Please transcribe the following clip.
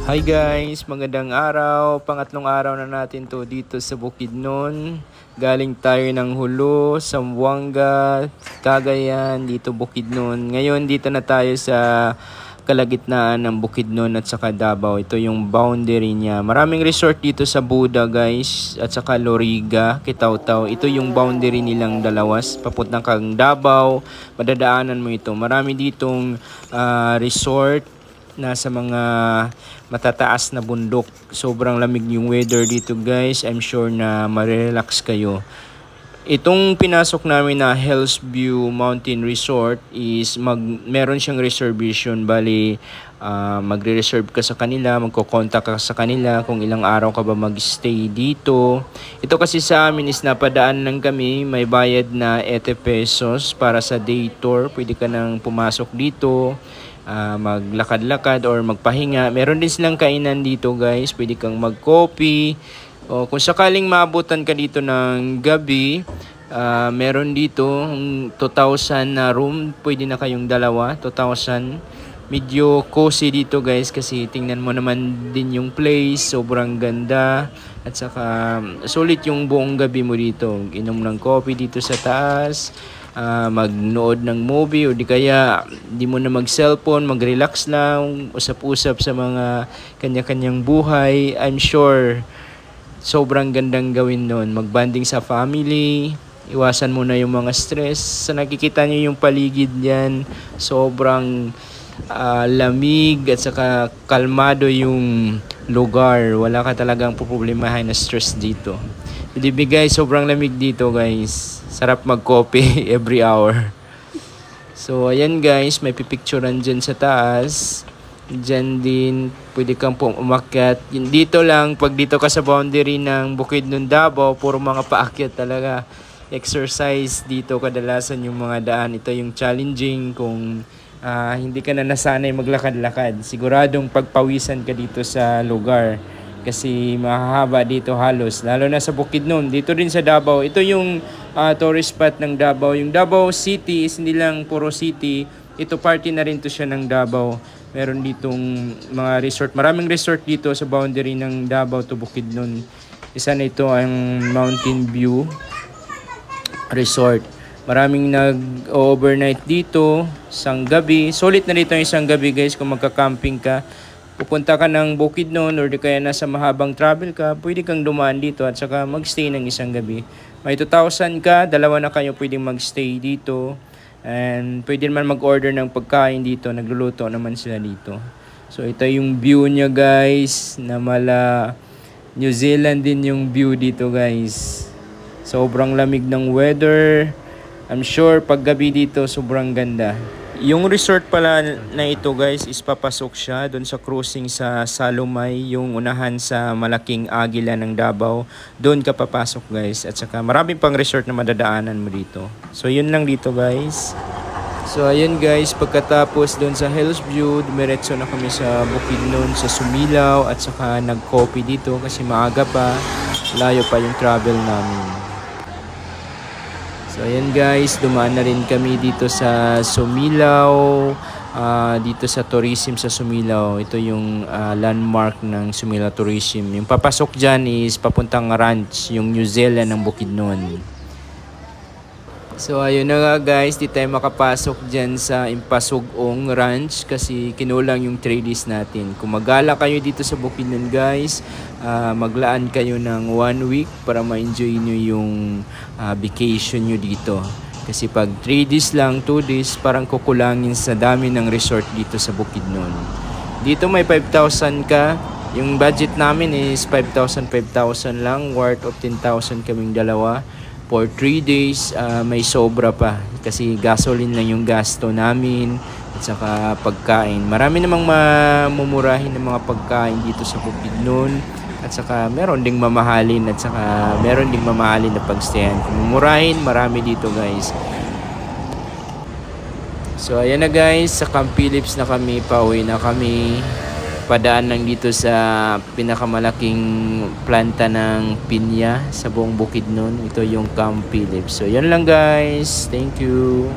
Hi guys, magandang araw. Pangatlong araw na natin to dito sa Bukidnon. Galing tayo ng Hulo, Zamboanga, Cagayan, dito Bukidnon. Ngayon dito na tayo sa kalagitnaan ng Bukidnon at saka Davao. Ito yung boundary niya. Maraming resort dito sa Buda guys at saka Loriga, Kitaw-Taw. Ito yung boundary nilang dalawas. Papuntang kang Davao, madadaanan mo ito. Marami ditong resort nasa mga matataas na bundok. Sobrang lamig yung weather dito guys. I'm sure na marelax kayo. Itong pinasok namin na Hells View Mountain Resort is meron siyang reservation. Bali magre-reserve ka sa kanila, magko-contact ka sa kanila kung ilang araw ka ba mag-stay dito. Ito kasi sa amin is napadaan lang kami, may bayad na 80 pesos para sa day tour. Pwede ka nang pumasok dito, maglakad-lakad or magpahinga. Meron din silang kainan dito guys, pwede kang mag-coffee. O kung sakaling maabutan ka dito ng gabi, meron dito 2,000 na room, pwede na kayong dalawa, 2,000. Medyo cozy dito guys kasi tingnan mo naman din yung place, sobrang ganda. At saka sulit yung buong gabi mo dito, inom ng coffee dito sa taas, magnood ng movie o di kaya di mo na mag-cellphone, mag-relax lang, usap-usap sa mga kanya-kanyang buhay. I'm sure sobrang gandang gawin nun. Mag-banding sa family, iwasan mo na yung mga stress. Sa nakikita nyo yung paligid niyan, sobrang lamig at saka kalmado yung lugar. Wala ka talagang problemahin na stress dito. Believe me guys, sobrang lamig dito guys. Sarap mag-coffee every hour. So ayan guys, may pipicturean dyan sa taas. Dyan din, pwede kang umakyat. Dito lang, pag dito ka sa boundary ng Bukidnon, Davao, puro mga paakyat talaga. Exercise dito, kadalasan yung mga daan. Ito yung challenging kung hindi ka na nasanay maglakad-lakad. Siguradong pagpawisan ka dito sa lugar. Kasi mahahaba dito halos. Lalo na sa Bukidnon. Dito rin sa Davao. Ito yung tourist spot ng Davao. Yung Davao City is hindi lang puro city. Ito party na rin to siya ng Davao. Meron ditong mga resort. Maraming resort dito sa boundary ng Davao to Bukidnon. Isa na ito ang Mountain View Resort. Maraming nag-overnight dito isang gabi. Solid na dito yung isang gabi guys kung magka-camping ka. Pupunta ka ng Bukidnon or di kaya nasa mahabang travel ka, pwede kang dumaan dito at saka magstay ng isang gabi. May 2,000 ka, dalawa na kayo pwedeng magstay dito. And pwede naman mag-order ng pagkain dito. Nagluluto naman sila dito. So ito yung view niya guys. New Zealand din yung view dito guys. Sobrang lamig ng weather. I'm sure pag gabi dito sobrang ganda. Yung resort pala na ito guys is papasok siya doon sa cruising sa Salumay, yung unahan sa malaking Agila ng Davao. Doon ka papasok guys. At saka maraming pang resort na madadaanan mo dito. So yun lang dito guys. So ayun guys, pagkatapos doon sa Hells View, dumiretso na kami sa Bukidnon, sa Sumilaw. At saka nag-coffee dito kasi maaga pa. Layo pa yung travel namin. So ayan guys, dumaan na rin kami dito sa Sumilaw, dito sa tourism sa Sumilaw. Ito yung landmark ng Sumilaw Tourism. Yung papasok dyan is papuntang ranch, yung New Zealand ng Bukidnon. So ayun na nga guys, di tayo makapasok dyan sa Impasugong Ranch kasi kinulang yung 3 days natin. Kung magala kayo dito sa Bukidnon guys, maglaan kayo ng 1 week para ma-enjoy nyo yung vacation nyo dito. Kasi pag 3 days lang, 2 days, parang kukulangin sa dami ng resort dito sa Bukidnon. Dito may 5,000 ka. Yung budget namin is 5,000 lang, worth of 10,000 kaming dalawa. For 3 days, may sobra pa kasi gasoline lang yung gasto namin at saka pagkain. Marami namang mamumurahin ng mga pagkain dito sa Bukidnon at saka meron ding mamahalin at saka meron ding mamahalin na pagstayan. Kung mumurahin, marami dito guys. So ayan na guys, sa Camp Phillips na kami, pauwi na kami. Padaan lang dito sa pinakamalaking planta ng pinya sa buong Bukidnon. Ito yung Camp Phillips. So yan lang guys. Thank you.